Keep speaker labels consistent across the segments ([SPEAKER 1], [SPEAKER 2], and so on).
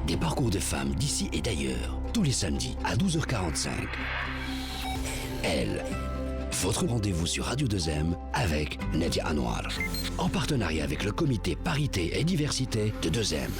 [SPEAKER 1] Des parcours de femmes d'ici et d'ailleurs, tous les samedis à 12h45. Elle, votre rendez-vous sur Radio 2M avec Nadia Anwar, en partenariat avec le comité Parité et Diversité de 2M.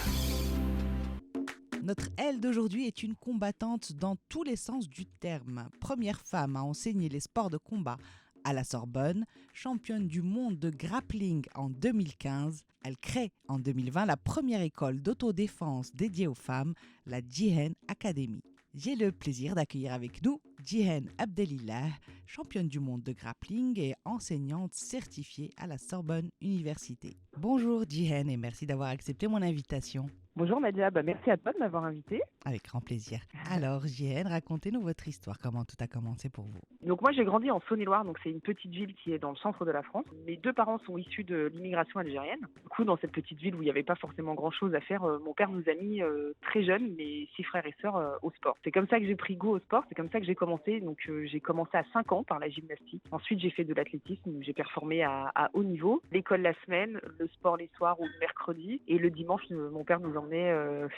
[SPEAKER 2] Notre Elle d'aujourd'hui est une combattante dans tous les sens du terme. Première femme à enseigner les sports de combat à la Sorbonne, championne du monde de grappling en 2015, elle crée en 2020 la première école d'autodéfense dédiée aux femmes, la Jihen Academy. J'ai le plaisir d'accueillir avec nous Jihen Abdelillah, championne du monde de grappling et enseignante certifiée à la Sorbonne Université. Bonjour Jihen et merci d'avoir accepté mon invitation.
[SPEAKER 3] Bonjour Nadia, merci à toi de m'avoir invitée.
[SPEAKER 2] Avec grand plaisir. Alors Jihen, racontez-nous votre histoire, comment tout a commencé pour vous.
[SPEAKER 3] Donc moi j'ai grandi en Saône-et-Loire, donc c'est une petite ville qui est dans le centre de la France. Mes deux parents sont issus de l'immigration algérienne. Du coup dans cette petite ville où il n'y avait pas forcément grand chose à faire, mon père nous a mis très jeunes, mes 6 frères et sœurs, au sport. C'est comme ça que j'ai pris goût au sport, c'est comme ça que j'ai commencé. Donc j'ai commencé à 5 ans par la gymnastique. Ensuite j'ai fait de l'athlétisme, où j'ai performé à haut niveau. L'école la semaine, le sport les soirs ou le mercredi. Et le dimanche, mon père nous emmenait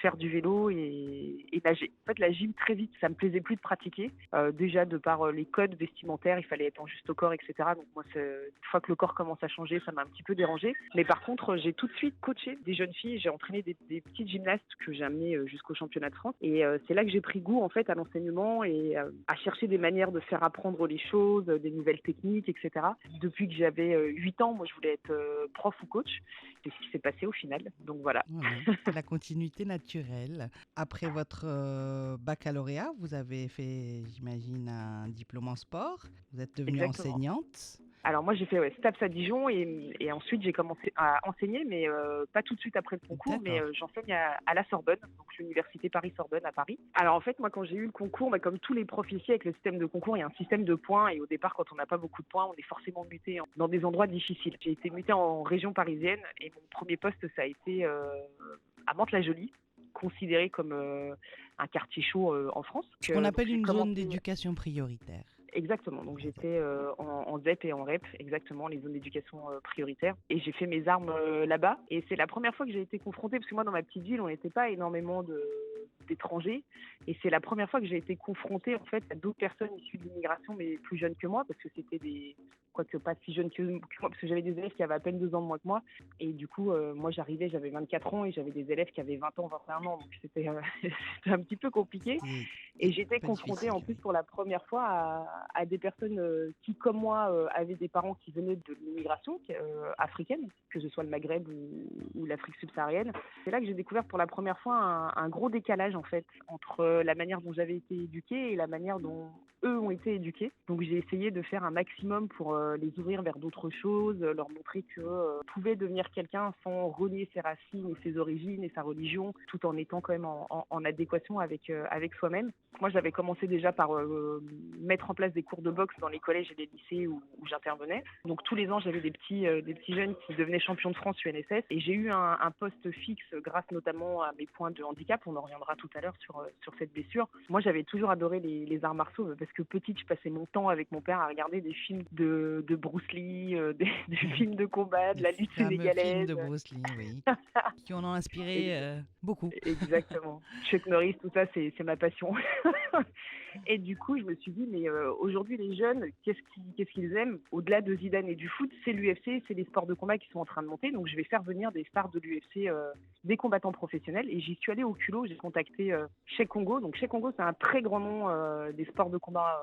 [SPEAKER 3] faire du vélo et nager. En fait la gym très vite, ça me plaisait plus de pratiquer. Déjà de par les codes vestimentaires, il fallait être en juste au corps, etc. Donc moi, une fois que le corps commence à changer, ça m'a un petit peu dérangé. Mais par contre, j'ai tout de suite coaché des jeunes filles. J'ai entraîné des petites gymnastes que j'ai amenées jusqu'au championnat de France. Et c'est là que j'ai pris goût en fait à l'enseignement et à chercher des manières de faire apprendre les choses, des nouvelles techniques, etc. Depuis que j'avais 8 ans, moi, je voulais être prof ou coach. C'est ce qui s'est passé au final. Donc voilà.
[SPEAKER 2] Ouais, la continuité naturelle. Après votre baccalauréat, vous avez fait, j'imagine, un diplôme en sport. Vous êtes devenue enseignante.
[SPEAKER 3] Alors moi j'ai fait STAPS à Dijon et ensuite j'ai commencé à enseigner, mais pas tout de suite après le concours. D'accord. Mais j'enseigne à la Sorbonne, donc l'université Paris-Sorbonne à Paris. Alors en fait moi quand j'ai eu le concours, comme tous les profs ici avec le système de concours, il y a un système de points et au départ quand on n'a pas beaucoup de points, on est forcément muté dans des endroits difficiles. J'ai été mutée en région parisienne et mon premier poste ça a été à Mantes-la-Jolie, considéré comme un quartier chaud en France.
[SPEAKER 2] Ce qu'on appelle une zone d'éducation prioritaire.
[SPEAKER 3] Exactement, donc j'étais en ZEP et en REP, exactement, les zones d'éducation prioritaire. Et j'ai fait mes armes là-bas. Et c'est la première fois que j'ai été confrontée, parce que moi dans ma petite ville, on n'était pas énormément d'étrangers. Et c'est la première fois que j'ai été confrontée en fait à d'autres personnes issues de l'immigration, mais plus jeunes que moi, parce que c'était quoique pas si jeuune que moi, parce que j'avais des élèves qui avaient à peine 2 ans de moins que moi. Et du coup, moi j'arrivais, j'avais 24 ans et j'avais des élèves qui avaient 20 ans, 21 ans. Donc c'était un petit peu compliqué. Et j'étais confrontée en plus pour la première fois à des personnes qui, comme moi, avaient des parents qui venaient de l'immigration africaine, que ce soit le Maghreb ou l'Afrique subsaharienne. C'est là que j'ai découvert pour la première fois un gros décalage en fait entre la manière dont j'avais été éduquée et la manière dont eux ont été éduqués. Donc j'ai essayé de faire un maximum pour les ouvrir vers d'autres choses, leur montrer que pouvait devenir quelqu'un sans renier ses racines et ses origines et sa religion, tout en étant quand même en adéquation avec soi-même. Moi j'avais commencé déjà par mettre en place des cours de boxe dans les collèges et les lycées où j'intervenais. Donc tous les ans j'avais des petits jeunes qui devenaient champions de France UNSS et j'ai eu un poste fixe grâce notamment à mes points de handicap. On en reviendra tout à l'heure sur cette blessure. Moi j'avais toujours adoré les arts martiaux parce que petite je passais mon temps avec mon père à regarder des films de Bruce Lee, des films de combat, de la lutte sénégalaise.
[SPEAKER 2] Films de Bruce Lee, oui. Qui en ont inspiré beaucoup.
[SPEAKER 3] Exactement. Chuck Norris, tout ça c'est ma passion. Et du coup je me suis dit mais aujourd'hui les jeunes qu'est-ce qu'ils aiment au-delà de Zidane et du foot, c'est l'UFC, c'est les sports de combat qui sont en train de monter. Donc je vais faire venir des stars de l'UFC, des combattants professionnels. Et j'y suis allée au culot, j'ai contacté Cheick Kongo. Donc Cheick Kongo c'est un très grand nom des sports de combat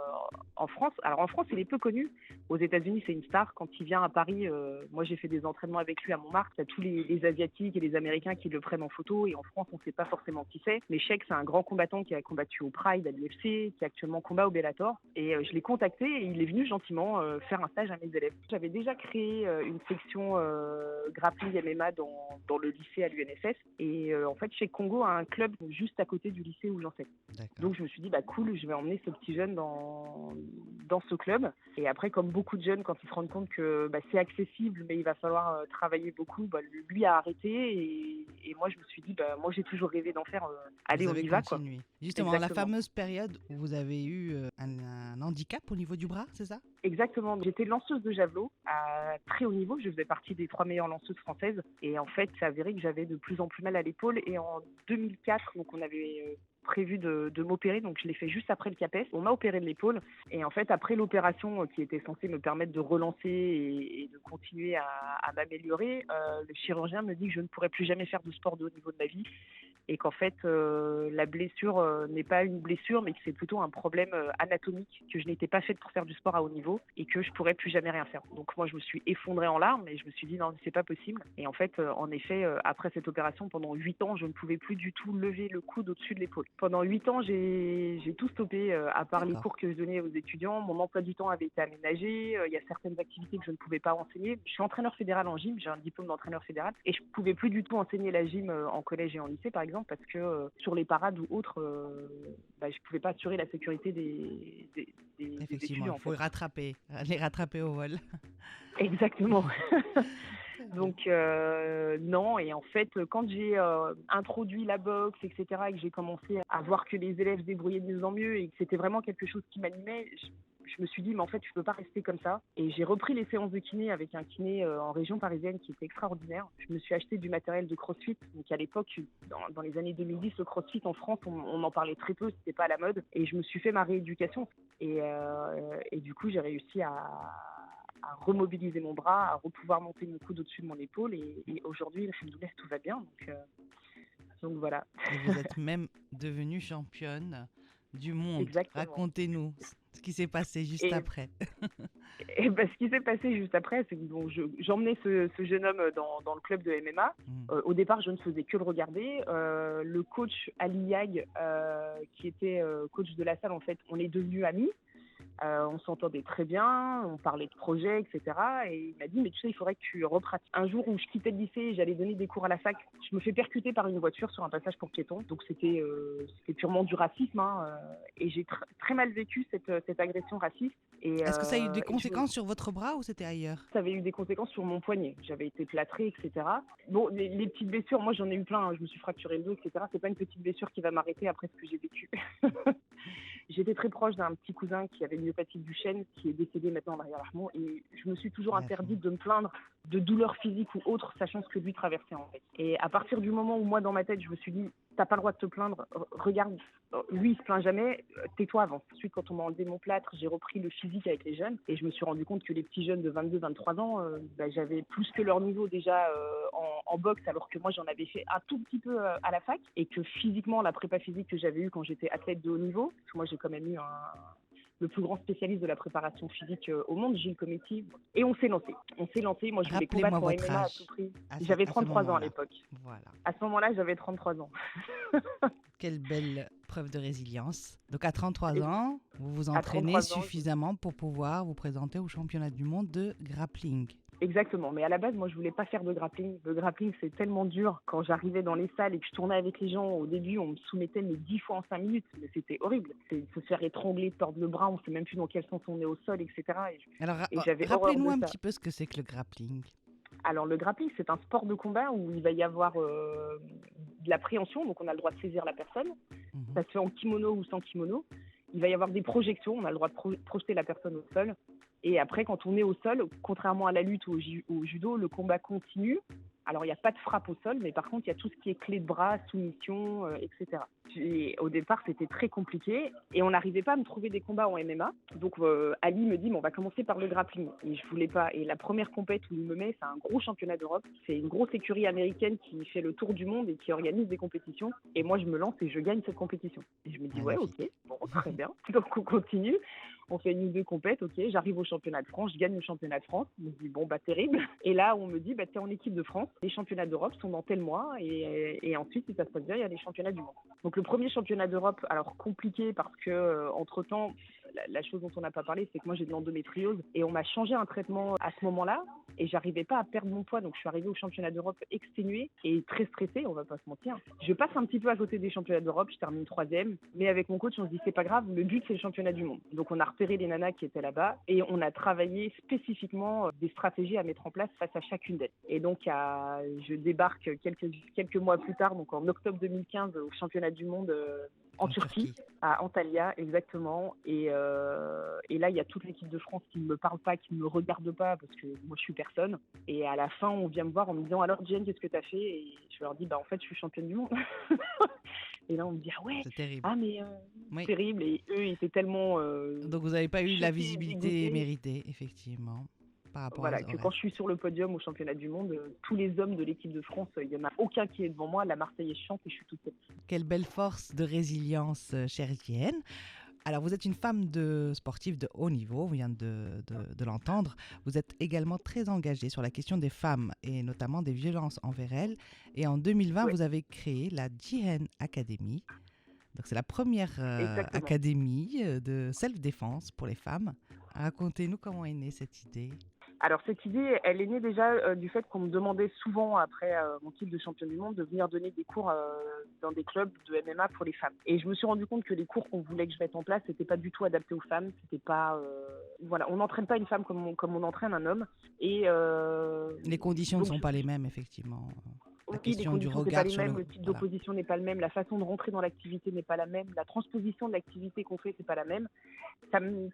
[SPEAKER 3] en France. Alors en France il est peu connu. Aux États-Unis c'est une star. Quand il vient à Paris, moi j'ai fait des entraînements avec lui à Montmartre. Il y a tous les Asiatiques et les Américains qui le prennent en photo. Et en France on sait pas forcément qui c'est. Mais Cheick c'est un grand combattant qui a combattu au Pride, à l'UFC, qui actuellement combat au Bellator. Et je l'ai contacté et il est venu gentiment faire un stage à mes élèves. J'avais déjà créé une section grappling MMA dans le lycée à l'UNSS. Et en fait, Cheick Kongo a un club juste à côté du lycée où j'enseigne. Donc je me suis dit, cool, je vais emmener ce petit jeune dans dans ce club. Et après, comme beaucoup de jeunes, quand ils se rendent compte que c'est accessible, mais il va falloir travailler beaucoup, lui a arrêté. Et moi, je me suis dit, moi, j'ai toujours rêvé d'en faire. Allez,
[SPEAKER 2] Vous
[SPEAKER 3] on
[SPEAKER 2] avez
[SPEAKER 3] y va, quoi.
[SPEAKER 2] continué. Justement, la
[SPEAKER 3] Exactement.
[SPEAKER 2] fameuse période où vous avez eu un handicap au niveau du bras, c'est ça?
[SPEAKER 3] Exactement. J'étais lanceuse de javelot à très haut niveau. Je faisais partie des 3 meilleures lanceuses françaises. Et en fait, c'est avéré que j'avais de plus en plus mal à l'épaule. Et en 2004, donc on avait prévu de m'opérer. Donc je l'ai fait juste après le CAPES. On m'a opéré de l'épaule. Et en fait, après l'opération qui était censée me permettre de relancer et de continuer à m'améliorer, le chirurgien me dit que je ne pourrais plus jamais faire de sport de haut niveau de ma vie. Et qu'en fait, la blessure n'est pas une blessure, mais que c'est plutôt un problème anatomique, que je n'étais pas faite pour faire du sport à haut niveau et que je pourrais plus jamais rien faire. Donc moi, je me suis effondrée en larmes et je me suis dit non, c'est pas possible. Et en fait, en effet, après cette opération, pendant 8 ans, je ne pouvais plus du tout lever le coude au-dessus de l'épaule. Pendant 8 ans, j'ai tout stoppé, à part les cours que je donnais aux étudiants. Mon emploi du temps avait été aménagé. Il y a certaines activités que je ne pouvais pas enseigner. Je suis entraîneur fédéral en gym, j'ai un diplôme d'entraîneur fédéral et je ne pouvais plus du tout enseigner la gym en collège et en lycée, par exemple, parce que sur les parades ou autres, je ne pouvais pas assurer la sécurité des
[SPEAKER 2] Effectivement,
[SPEAKER 3] étudiants.
[SPEAKER 2] il faut les rattraper au vol.
[SPEAKER 3] Exactement. Donc non, et en fait, quand j'ai introduit la boxe, etc., et que j'ai commencé à voir que les élèves se débrouillaient de mieux en mieux et que c'était vraiment quelque chose qui m'animait, je me suis dit, mais en fait, je ne peux pas rester comme ça. Et j'ai repris les séances de kiné avec un kiné en région parisienne qui était extraordinaire. Je me suis acheté du matériel de CrossFit. Donc à l'époque, dans les années 2010, le CrossFit en France, on en parlait très peu, c'était pas à la mode. Et je me suis fait ma rééducation. Et du coup, j'ai réussi à remobiliser mon bras, à pouvoir monter mon coude au-dessus de mon épaule. Et aujourd'hui, alhamdoulilah, tout va bien. Donc voilà.
[SPEAKER 2] Et vous êtes même devenue championne du monde.
[SPEAKER 3] Exactement.
[SPEAKER 2] Racontez-nous ce qui s'est passé juste après.
[SPEAKER 3] Et ce qui s'est passé juste après, c'est que j'emmenais ce jeune homme dans le club de MMA. Au départ, je ne faisais que le regarder. Le coach Ali Yag, qui était coach de la salle, en fait, on est devenus amis. On s'entendait très bien, on parlait de projets, etc. Et il m'a dit, mais tu sais, il faudrait que tu repratiques. Un jour où je quittais le lycée, j'allais donner des cours à la fac, je me fais percuter par une voiture sur un passage pour piétons. Donc c'était purement du racisme. Et j'ai très mal vécu cette agression raciste.
[SPEAKER 2] Est-ce que ça a eu des conséquences sur votre bras ou c'était ailleurs?
[SPEAKER 3] Ça avait eu des conséquences sur mon poignet. J'avais été plâtrée, etc. Bon, les petites blessures, moi j'en ai eu plein. Je me suis fracturé le dos, etc. C'est pas une petite blessure qui va m'arrêter après ce que j'ai vécu. J'étais très proche d'un petit cousin qui avait une myopathie du chêne, qui est décédé maintenant en arrière-armement. Et je me suis toujours interdite de me plaindre de douleurs physiques ou autres, sachant ce que lui traversait en fait. Et à partir du moment où moi, dans ma tête, je me suis dit, t'as pas le droit de te plaindre, regarde, lui, il se plaint jamais, tais-toi avant. Ensuite, quand on m'a enlevé mon plâtre, j'ai repris le physique avec les jeunes et je me suis rendu compte que les petits jeunes de 22-23 ans, j'avais plus que leur niveau déjà en boxe, alors que moi, j'en avais fait un tout petit peu à la fac et que physiquement, la prépa physique que j'avais eue quand j'étais athlète de haut niveau, parce que moi, j'ai quand même eu le plus grand spécialiste de la préparation physique au monde, Gilles Cometti. Et on s'est lancé. Moi, je voulais combattre en MMA à tout prix. J'avais 33 ans à l'époque.
[SPEAKER 2] Voilà.
[SPEAKER 3] À ce moment-là, j'avais 33 ans.
[SPEAKER 2] Quelle belle preuve de résilience. Donc à 33 ans, vous vous entraînez suffisamment pour pouvoir vous présenter au championnat du monde de grappling.
[SPEAKER 3] Exactement, mais à la base, moi, je voulais pas faire de grappling. Le grappling, c'est tellement dur. Quand j'arrivais dans les salles et que je tournais avec les gens, au début, on me soumettait 10 fois en 5 minutes. Mais c'était horrible. C'est se faire étrangler, tordre le bras, on sait même plus dans quel sens on est au sol, etc.
[SPEAKER 2] Alors, rappelez-nous un petit peu ce que c'est que le grappling.
[SPEAKER 3] Alors, le grappling, c'est un sport de combat où il va y avoir de la préhension, donc on a le droit de saisir la personne. Ça se fait en kimono ou sans kimono. Il va y avoir des projections, on a le droit de projeter la personne au sol. Et après, quand on est au sol, contrairement à la lutte ou au judo, le combat continue. Alors, il n'y a pas de frappe au sol, mais par contre, il y a tout ce qui est clé de bras, soumission, etc. Et au départ, c'était très compliqué et on n'arrivait pas à me trouver des combats en MMA. Donc, Ali me dit, on va commencer par le grappling. Et je voulais pas. Et la première compète où il me met, c'est un gros championnat d'Europe. C'est une grosse écurie américaine qui fait le tour du monde et qui organise des compétitions. Et moi, je me lance et je gagne cette compétition. Et je me dis, ouais, ok, bon, très bien. Donc, on continue. On fait une ou deux compètes, ok, j'arrive au championnat de France, je gagne le championnat de France, je me dis bon terrible. Et là on me dit t'es en équipe de France, les championnats d'Europe sont dans tel mois et ensuite si ça se passe bien, il y a les championnats du monde. Donc le premier championnat d'Europe, alors compliqué parce que entre-temps, la chose dont on n'a pas parlé, c'est que moi j'ai de l'endométriose et on m'a changé un traitement à ce moment-là et j'arrivais pas à perdre mon poids. Donc je suis arrivée au championnat d'Europe exténuée et très stressée, on va pas se mentir. Je passe un petit peu à côté des championnats d'Europe, je termine 3e, mais avec mon coach on se dit c'est pas grave, le but c'est le championnat du monde. Donc on a repéré les nanas qui étaient là-bas et on a travaillé spécifiquement des stratégies à mettre en place face à chacune d'elles. Et donc je débarque quelques mois plus tard, donc en octobre 2015 au championnat du monde en Turquie, à Antalya, exactement. Et là, il y a toute l'équipe de France qui ne me parle pas, qui ne me regarde pas, parce que moi, je suis personne. Et à la fin, on vient me voir en me disant « Alors, Jen, qu'est-ce que tu as fait ?» Et je leur dis « En fait, je suis championne du monde. » Et là, on me dit « Ah ouais,
[SPEAKER 2] c'est terrible.
[SPEAKER 3] Ah mais
[SPEAKER 2] Oui.
[SPEAKER 3] terrible. » Et eux, ils étaient tellement...
[SPEAKER 2] Donc, vous n'avez pas eu la
[SPEAKER 3] choqués,
[SPEAKER 2] visibilité
[SPEAKER 3] dégoûtés.
[SPEAKER 2] méritée, effectivement.
[SPEAKER 3] Voilà, que quand je suis sur le podium au championnat du monde, tous les hommes de l'équipe de France, il n'y en a aucun qui est devant moi. La Marseillaise chante et je suis toute seule.
[SPEAKER 2] Quelle belle force de résilience, chère Etienne. Alors, vous êtes une femme sportive de haut niveau, on vient de l'entendre. Vous êtes également très engagée sur la question des femmes et notamment des violences envers elles. Et en 2020, vous avez créé la Jihen Academy. Donc, c'est la première académie de self-défense pour les femmes. Racontez-nous comment est née cette idée.
[SPEAKER 3] Alors cette idée, elle est née déjà du fait qu'on me demandait souvent, après mon titre de championne du monde, de venir donner des cours dans des clubs de MMA pour les femmes. Et je me suis rendu compte que les cours qu'on voulait que je mette en place, c'était pas du tout adapté aux femmes. C'était pas, voilà, on n'entraîne pas une femme comme on entraîne un homme. Et
[SPEAKER 2] les conditions ne sont pas les mêmes, effectivement. La question
[SPEAKER 3] les
[SPEAKER 2] du
[SPEAKER 3] conditions
[SPEAKER 2] regard
[SPEAKER 3] n'est pas
[SPEAKER 2] sur
[SPEAKER 3] les mêmes, le type d'opposition n'est pas le même, la façon de rentrer dans l'activité n'est pas la même, la transposition de l'activité qu'on fait, c'est pas la même.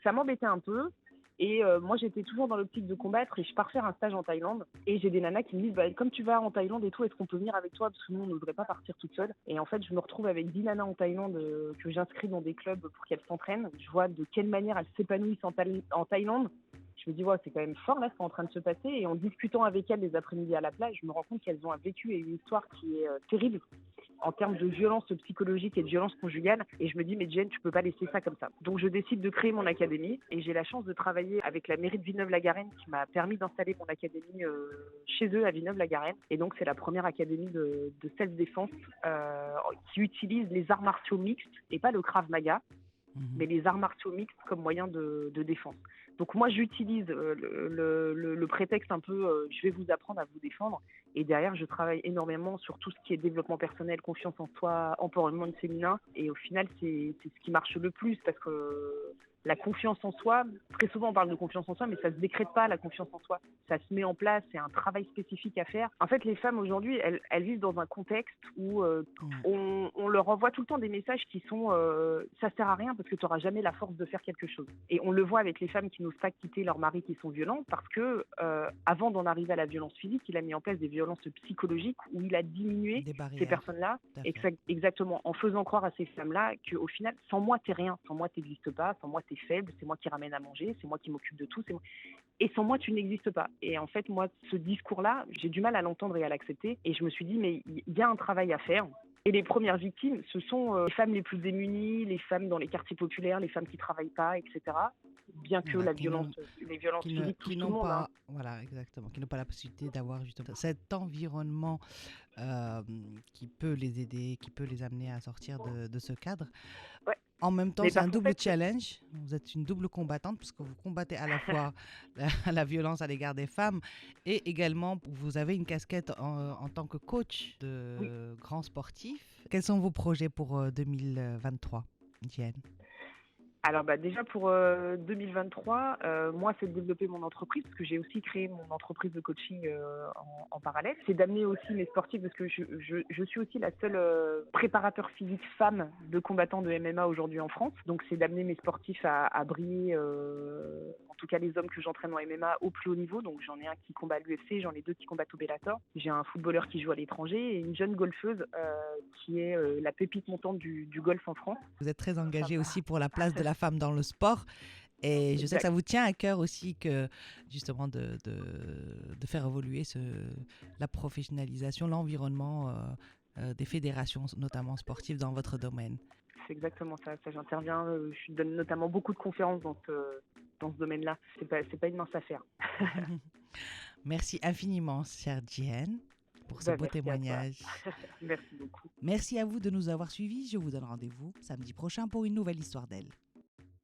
[SPEAKER 3] Ça m'embêtait un peu. Et moi, j'étais toujours dans l'optique de combattre et je pars faire un stage en Thaïlande. Et j'ai des nanas qui me disent, comme tu vas en Thaïlande et tout, est-ce qu'on peut venir avec toi? Parce que nous, on ne voudrait pas partir toute seule. Et en fait, je me retrouve avec 10 nanas en Thaïlande que j'inscris dans des clubs pour qu'elles s'entraînent. Je vois de quelle manière elles s'épanouissent en Thaïlande. Je me dis, ouais, c'est quand même fort là, ce qui est en train de se passer. Et en discutant avec elles les après-midi à la plage, je me rends compte qu'elles ont un vécu et une histoire qui est terrible en termes de violence psychologique et de violence conjugale. Et je me dis, mais Jen, tu peux pas laisser ça comme ça. Donc je décide de créer mon académie et j'ai la chance de travailler avec la mairie de Villeneuve-la-Garenne qui m'a permis d'installer mon académie chez eux à Villeneuve-la-Garenne. Et donc c'est la première académie de self-défense qui utilise les arts martiaux mixtes et pas le Krav Maga, mais les arts martiaux mixtes comme moyen de défense. Donc moi, j'utilise le prétexte un peu je vais vous apprendre à vous défendre. Et derrière, je travaille énormément sur tout ce qui est développement personnel, confiance en soi, empowerment féminin. Et au final, c'est ce qui marche le plus parce que la confiance en soi, très souvent on parle de confiance en soi, mais ça ne se décrète pas la confiance en soi. Ça se met en place, c'est un travail spécifique à faire. En fait, les femmes aujourd'hui, elles vivent dans un contexte où on leur envoie tout le temps des messages qui sont ça sert à rien parce que tu n'auras jamais la force de faire quelque chose. Et on le voit avec les femmes qui n'osent pas quitter leurs maris qui sont violents parce que avant d'en arriver à la violence physique, il a mis en place des violences psychologiques où il a diminué ces personnes-là, exactement, en faisant croire à ces femmes-là qu'au final, sans moi, t'es rien, sans moi, t'existes pas, sans moi, t'es faible, c'est moi qui ramène à manger, c'est moi qui m'occupe de tout, et sans moi, tu n'existes pas. Et en fait, moi, ce discours-là, j'ai du mal à l'entendre et à l'accepter. Et je me suis dit, mais il y a un travail à faire. Et les premières victimes, ce sont les femmes les plus démunies, les femmes dans les quartiers populaires, les femmes qui ne travaillent pas, etc. Bien que les violences physiques touchent tout le monde.
[SPEAKER 2] Pas, voilà, exactement, qui n'ont pas la possibilité d'avoir justement cet environnement qui peut les aider, qui peut les amener à sortir de ce cadre.
[SPEAKER 3] Ouais.
[SPEAKER 2] En même temps, c'est un double challenge. Vous êtes une double combattante parce que vous combattez à la fois la violence à l'égard des femmes et également vous avez une casquette en tant que coach de grands sportifs. Quels sont vos projets pour 2023, Jen ?
[SPEAKER 3] Alors déjà pour 2023, moi c'est de développer mon entreprise parce que j'ai aussi créé mon entreprise de coaching en parallèle. C'est d'amener aussi mes sportifs parce que je suis aussi la seule préparateur physique femme de combattants de MMA aujourd'hui en France. Donc c'est d'amener mes sportifs à briller, en tout cas les hommes que j'entraîne en MMA au plus haut niveau. Donc j'en ai un qui combat à l'UFC, j'en ai deux qui combattent au Bellator. J'ai un footballeur qui joue à l'étranger et une jeune golfeuse qui est la pépite montante du golf en France.
[SPEAKER 2] Vous êtes très engagée aussi pour la place de la femme dans le sport et je sais que ça vous tient à cœur aussi que justement de faire évoluer la professionnalisation, l'environnement des fédérations notamment sportives dans votre domaine.
[SPEAKER 3] C'est exactement ça j'interviens, je donne notamment beaucoup de conférences dans ce domaine-là. C'est pas une mince affaire.
[SPEAKER 2] Merci infiniment, chère Jen, pour ce beau témoignage.
[SPEAKER 3] Merci beaucoup.
[SPEAKER 2] Merci à vous de nous avoir suivis. Je vous donne rendez-vous samedi prochain pour une nouvelle histoire d'elle.